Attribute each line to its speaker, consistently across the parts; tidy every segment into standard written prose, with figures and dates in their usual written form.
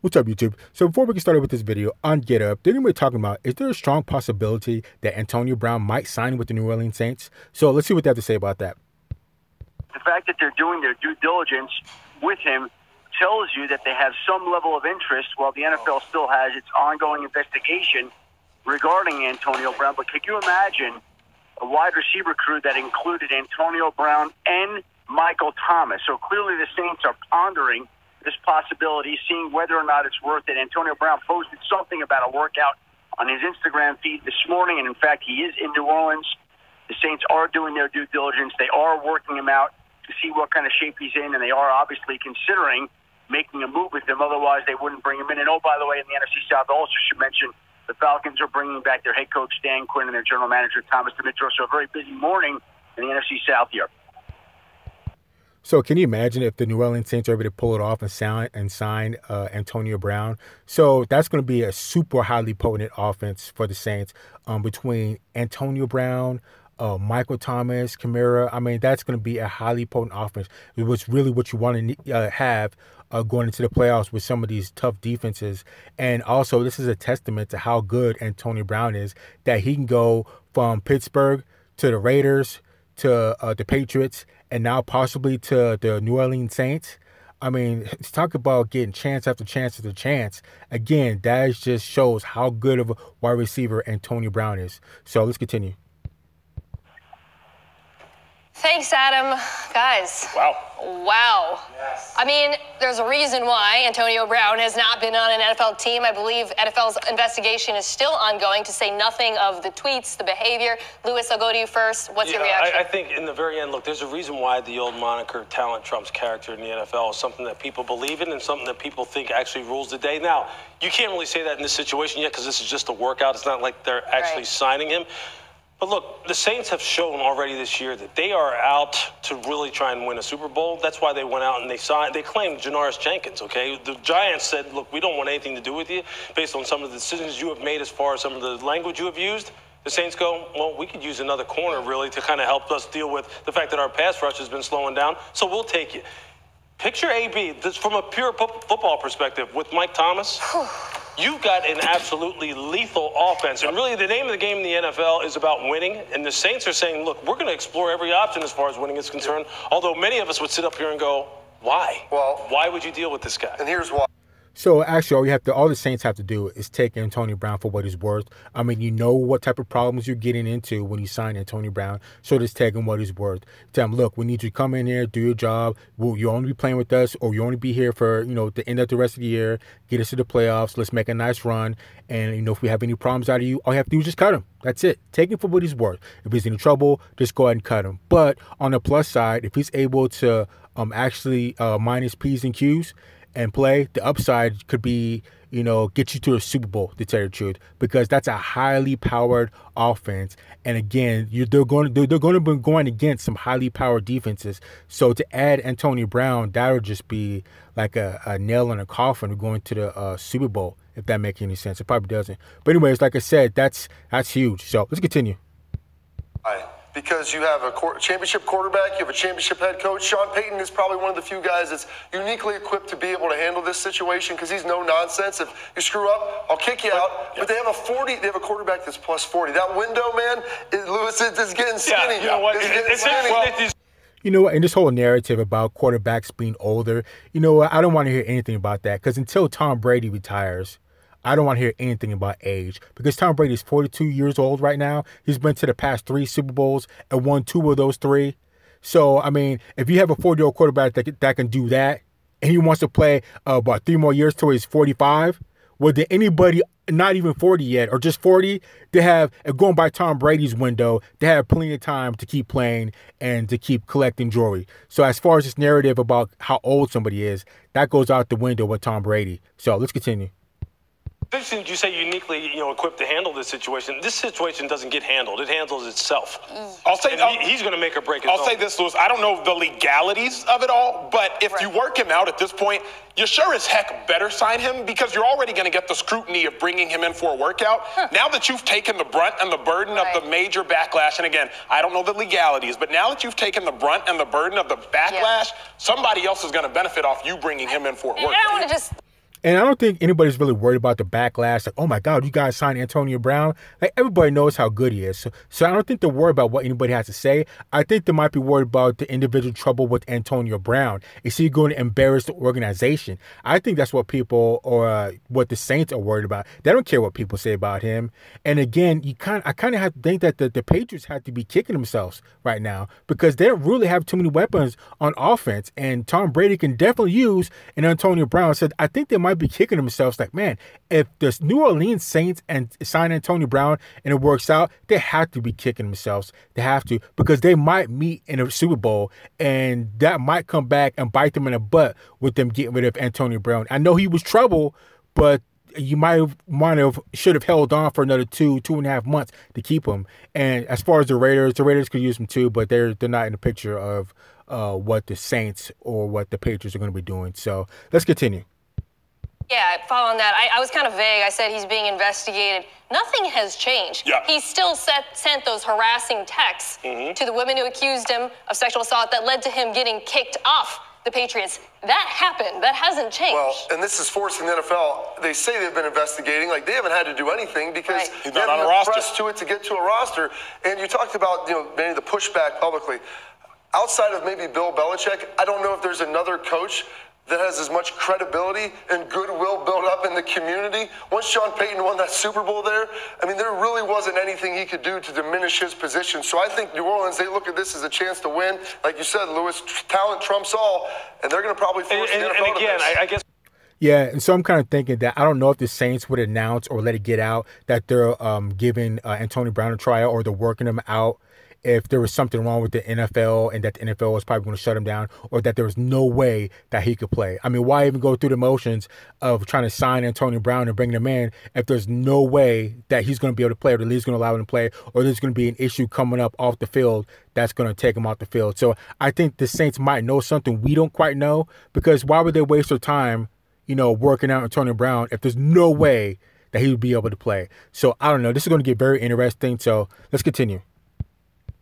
Speaker 1: What's up, YouTube? So before we get started with this video, on Get Up, they're going to be talking about, is there a strong possibility that Antonio Brown might sign with the New Orleans Saints? So let's see what they have to say about that.
Speaker 2: The fact that they're doing their due diligence with him tells you that they have some level of interest while the NFL still has its ongoing investigation regarding Antonio Brown. But could you imagine a wide receiver crew that included Antonio Brown and Michael Thomas? So clearly the Saints are pondering this possibility, seeing whether or not it's worth it. Antonio Brown posted something about a workout on his Instagram feed this morning, and in fact, he is in New Orleans. The Saints are doing their due diligence. They are working him out to see what kind of shape he's in, and they are obviously considering making a move with him. Otherwise, they wouldn't bring him in. And oh, by the way, in the NFC South, I also should mention the Falcons are bringing back their head coach, Dan Quinn, and their general manager, Thomas Dimitroff. So a very busy morning in the NFC South here.
Speaker 1: So can you imagine if the New Orleans Saints are able to pull it off and sign Antonio Brown? So that's going to be a super highly potent offense for the Saints between Antonio Brown, Michael Thomas, Kamara. I mean, that's going to be a highly potent offense. It was really what you want to have going into the playoffs with some of these tough defenses. And also, this is a testament to how good Antonio Brown is, that he can go from Pittsburgh to the Raiders to the Patriots and now possibly to the New Orleans Saints. I mean, let's talk about getting chance after chance after chance. Again, that just shows how good of a wide receiver Antonio Brown is. So let's continue.
Speaker 3: Thanks, Adam. Guys. Wow.
Speaker 4: Yes.
Speaker 3: I mean, there's a reason why Antonio Brown has not been on an NFL team. I believe NFL's investigation is still ongoing, to say nothing of the tweets, the behavior. Lewis, I'll go to you first. What's your reaction?
Speaker 4: I think in the very end, look, there's a reason why the old moniker talent trumps character in the NFL is something that people believe in and something that people think actually rules the day. Now, you can't really say that in this situation yet because this is just a workout. It's not like they're actually signing him. But look, the Saints have shown already this year that they are out to really try and win a Super Bowl. That's why they went out and they claimed Janoris Jenkins, okay? The Giants said, look, we don't want anything to do with you based on some of the decisions you have made as far as some of the language you have used. The Saints go, well, we could use another corner really to kind of help us deal with the fact that our pass rush has been slowing down, so we'll take you. Picture AB, this from a pure football perspective, with Mike Thomas. You've got an absolutely lethal offense. And really, the name of the game in the NFL is about winning. And the Saints are saying, look, we're going to explore every option as far as winning is concerned. Although many of us would sit up here and go, why?
Speaker 5: Well,
Speaker 4: why would you deal with this guy?
Speaker 5: And here's why.
Speaker 1: So actually, all the Saints have to do is take Antonio Brown for what he's worth. I mean, you know what type of problems you're getting into when you sign Antonio Brown. So just take him what he's worth. Tell him, look, we need you to come in here, do your job. You'll only be playing with us, or you only be here for, the end of the rest of the year. Get us to the playoffs. Let's make a nice run. And, if we have any problems out of you, all you have to do is just cut him. That's it. Take him for what he's worth. If he's in trouble, just go ahead and cut him. But on the plus side, if he's able to actually mind his P's and Q's and play, the upside could be, get you to a Super Bowl, to tell you the truth, because that's a highly powered offense. And again, they're going to be going against some highly powered defenses. So to add Antonio Brown, that'll just be like a nail in a coffin going to the Super Bowl, if that makes any sense. It probably doesn't. But anyways, like I said, that's huge. So let's continue.
Speaker 5: Because you have a championship quarterback, you have a championship head coach. Sean Payton is probably one of the few guys that's uniquely equipped to be able to handle this situation because he's no nonsense. If you screw up, I'll kick you out. But they have a quarterback that's plus 40. That window, man, Lewis, is getting skinny.
Speaker 4: You know what?
Speaker 1: And this whole narrative about quarterbacks being older, I don't want to hear anything about that, because until Tom Brady retires, I don't want to hear anything about age, because Tom Brady is 42 years old right now. He's been to the past 3 Super Bowls and won 2 of those 3. So, I mean, if you have a 40-year-old quarterback that can do that, and he wants to play about 3 more years till he's 45, well, then anybody not even 40 yet, or just 40, going by Tom Brady's window, they have plenty of time to keep playing and to keep collecting jewelry. So as far as this narrative about how old somebody is, that goes out the window with Tom Brady. So let's continue.
Speaker 4: Interesting, you say uniquely, equipped to handle this situation. This situation doesn't get handled; it handles itself.
Speaker 6: I'll say
Speaker 4: he's going to make or break it.
Speaker 6: I'll say this, Lewis. I don't know the legalities of it all, but if you work him out at this point, you sure as heck better sign him, because you're already going to get the scrutiny of bringing him in for a workout. Now that you've taken the brunt and the burden of the major backlash, and again, I don't know the legalities, but now that you've taken the brunt and the burden of the backlash, somebody else is going to benefit off you bringing him in for a workout.
Speaker 1: And I don't think anybody's really worried about the backlash. Like, oh my God, you guys signed Antonio Brown. Like, everybody knows how good he is. So I don't think they're worried about what anybody has to say. I think they might be worried about the individual trouble with Antonio Brown. Is he going to embarrass the organization? I think that's what people or what the Saints are worried about. They don't care what people say about him. And again, I kind of have to think that the Patriots have to be kicking themselves right now because they don't really have too many weapons on offense. And Tom Brady can definitely use an Antonio Brown. So I think they might be kicking themselves like, man, if the New Orleans Saints and sign Antonio Brown and it works out, they have to be kicking themselves. They have to, because they might meet in a Super Bowl and that might come back and bite them in the butt with them getting rid of Antonio Brown. I know he was trouble, but you should have held on for another 2.5 months to keep him. And as far as the Raiders could use him too, but they're not in the picture of what the Saints or what the Patriots are going to be doing. So let's continue.
Speaker 3: Yeah, following that, I was kind of vague. I said he's being investigated. Nothing has changed.
Speaker 6: Yeah.
Speaker 3: He still sent those harassing texts to the women who accused him of sexual assault that led to him getting kicked off the Patriots. That happened. That hasn't changed.
Speaker 5: Well, and this is forcing the NFL. They say they've been investigating. Like, they haven't had to do anything because
Speaker 3: Right.
Speaker 5: they haven't been pressed to it to get to a roster. And you talked about, maybe the pushback publicly. Outside of maybe Bill Belichick, I don't know if there's another coach that has as much credibility and goodwill built up in the community. Once Sean Payton won that Super Bowl there, I mean, there really wasn't anything he could do to diminish his position. So I think New Orleans, they look at this as a chance to win. Like you said, Lewis, talent trumps all, and they're going to probably force the NFL
Speaker 4: and again,
Speaker 5: to this.
Speaker 4: I guess.
Speaker 1: Yeah, and so I'm kind of thinking that I don't know if the Saints would announce or let it get out that they're giving Antonio Brown a trial or they're working him out if there was something wrong with the NFL and that the NFL was probably going to shut him down or that there was no way that he could play. I mean, why even go through the motions of trying to sign Antonio Brown and bring him in if there's no way that he's going to be able to play or the league's going to allow him to play or there's going to be an issue coming up off the field that's going to take him off the field. So I think the Saints might know something we don't quite know because why would they waste their time, working out Antonio Brown if there's no way that he would be able to play? So I don't know. This is going to get very interesting. So let's continue.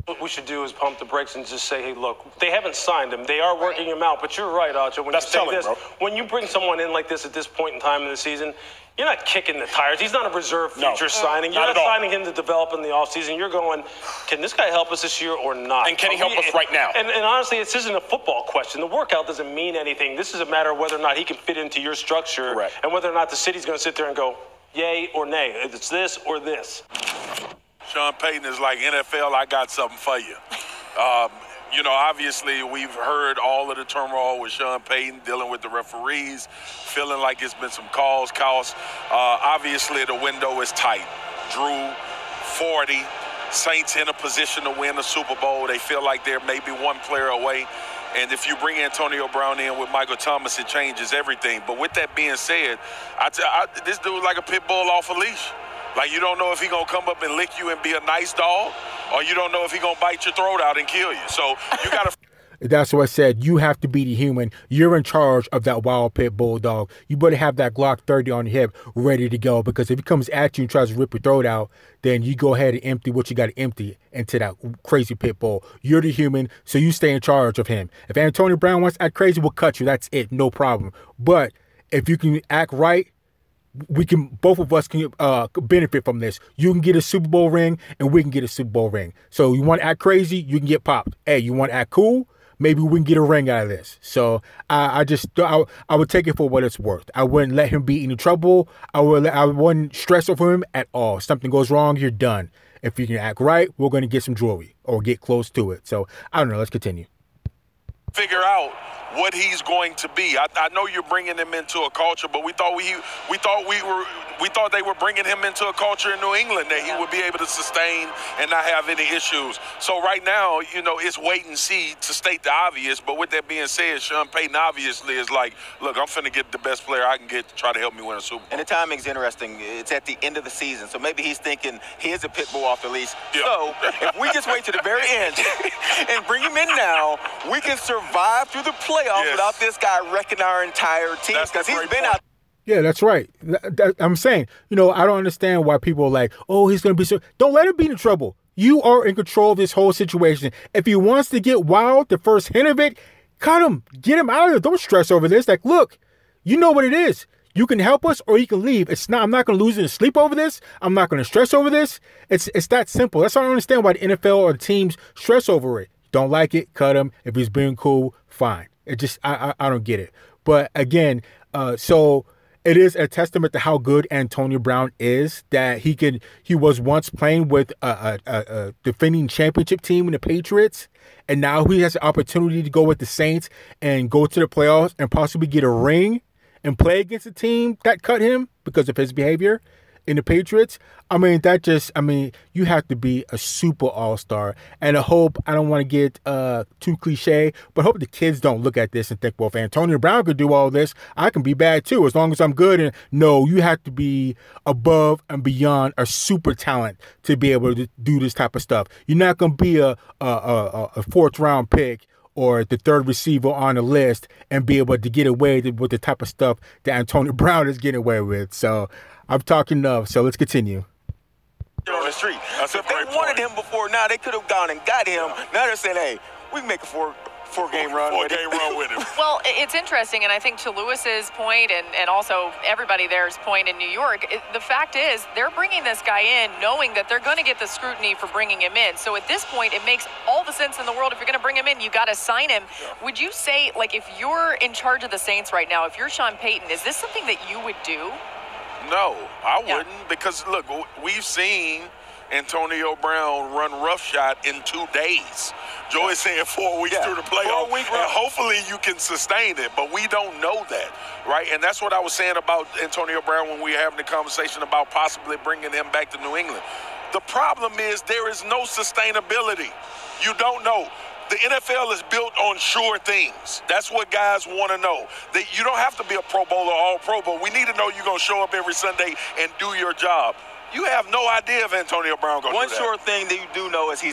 Speaker 4: What we should do is pump the brakes and just say, hey, look, they haven't signed him. They are working him out. But you're right, Archer. When
Speaker 6: That's
Speaker 4: you say
Speaker 6: telling,
Speaker 4: this,
Speaker 6: bro.
Speaker 4: when you bring someone in like this at this point in time in the season, you're not kicking the tires. He's not a reserve future signing. You're not signing him to develop in the offseason. You're going, can this guy help us this year or not?
Speaker 6: And can he help us right now?
Speaker 4: And honestly, this isn't a football question. The workout doesn't mean anything. This is a matter of whether or not he can fit into your structure.
Speaker 6: Correct.
Speaker 4: And whether or not the city's going to sit there and go, yay or nay. It's this or this.
Speaker 7: Sean Payton is like, NFL, I got something for you. Obviously, we've heard all of the turmoil with Sean Payton dealing with the referees, feeling like it's been some calls. Obviously, the window is tight. Drew, 40, Saints in a position to win the Super Bowl. They feel like they're maybe one player away. And if you bring Antonio Brown in with Michael Thomas, it changes everything. But with that being said, this dude's like a pit bull off a leash. Like, you don't know if he's going to come up and lick you and be a nice dog, or you don't know if he's going to bite your throat out and kill you. So you got to...
Speaker 1: That's what I said. You have to be the human. You're in charge of that wild pit bulldog. You better have that Glock 30 on your hip ready to go, because if he comes at you and tries to rip your throat out, then you go ahead and empty what you got to empty into that crazy pit bull. You're the human, so you stay in charge of him. If Antonio Brown wants to act crazy, we'll cut you. That's it. No problem. But if you can act right, both of us can benefit from this. You can get a Super Bowl ring and we can get a Super Bowl ring. So you want to act crazy, you can get popped. Hey, you want to act cool? Maybe we can get a ring out of this. So I would take it for what it's worth. I wouldn't let him be in trouble. I wouldn't stress over him at all. If something goes wrong, you're done. If you can act right, we're going to get some jewelry or get close to it. So I don't know. Let's continue.
Speaker 7: Figure out what he's going to be. I know you're bringing him into a culture, but we thought they were bringing him into a culture in New England that he would be able to sustain and not have any issues. So right now, it's wait and see, to state the obvious. But with that being said, Sean Payton obviously is like, look, I'm finna get the best player I can get to try to help me win a Super Bowl.
Speaker 8: And the timing's interesting. It's at the end of the season, so maybe he's thinking here's a pit bull off the leash.
Speaker 7: Yeah.
Speaker 8: So if we just wait to the very end and bring him in now, we can survive through the playoffs without this guy wrecking our entire team, because he's been out.
Speaker 1: Yeah, that's right. I'm saying, I don't understand why people are like, oh, he's going to be so. Don't let him be in trouble. You are in control of this whole situation. If he wants to get wild, the first hint of it, cut him. Get him out of there. Don't stress over this. Like, look, you know what it is. You can help us or you can leave. I'm not going to lose any sleep over this. I'm not going to stress over this. It's that simple. That's why I don't understand why the NFL or the teams stress over it. Don't like it, cut him. If he's being cool, fine. It just, I don't get it. But again, so it is a testament to how good Antonio Brown is that he was once playing with a defending championship team in the Patriots, and now he has the opportunity to go with the Saints and go to the playoffs and possibly get a ring and play against a team that cut him because of his behavior in the Patriots. I mean, you have to be a super all-star. And I don't want to get too cliche, but I hope the kids don't look at this and think, well, if Antonio Brown could do all this, I can be bad too, as long as I'm good. And no, you have to be above and beyond a super talent to be able to do this type of stuff. You're not going to be a fourth-round pick or the third receiver on the list and be able to get away with the type of stuff that Antonio Brown is getting away with. So I'm talking enough, so let's continue.
Speaker 8: On the street. So if they wanted him before now, they could have gone and got him. Now they're saying, hey, we can make a four-game run with him.
Speaker 9: Well, it's interesting, and I think to Lewis's point and also everybody there's point in New York, the fact is they're bringing this guy in knowing that they're going to get the scrutiny for bringing him in. So at this point, it makes all the sense in the world. If you're going to bring him in, you got to sign him. Yeah. Would you say, like, if you're in charge of the Saints right now, if you're Sean Payton, is this something that you would do?
Speaker 7: No, I wouldn't, because, look, we've seen Antonio Brown run roughshod in 2 days. Joe is saying 4 weeks through the playoff, and hopefully you can sustain it, but we don't know that, right? And that's what I was saying about Antonio Brown when we were having the conversation about possibly bringing him back to New England. The problem is there is no sustainability. You don't know. The NFL is built on sure things. That's what guys want to know. That you don't have to be a Pro Bowler or All-Pro, but we need to know you're going to show up every Sunday and do your job. You have no idea if Antonio Brown going to do that.
Speaker 8: One sure thing that you do know is he's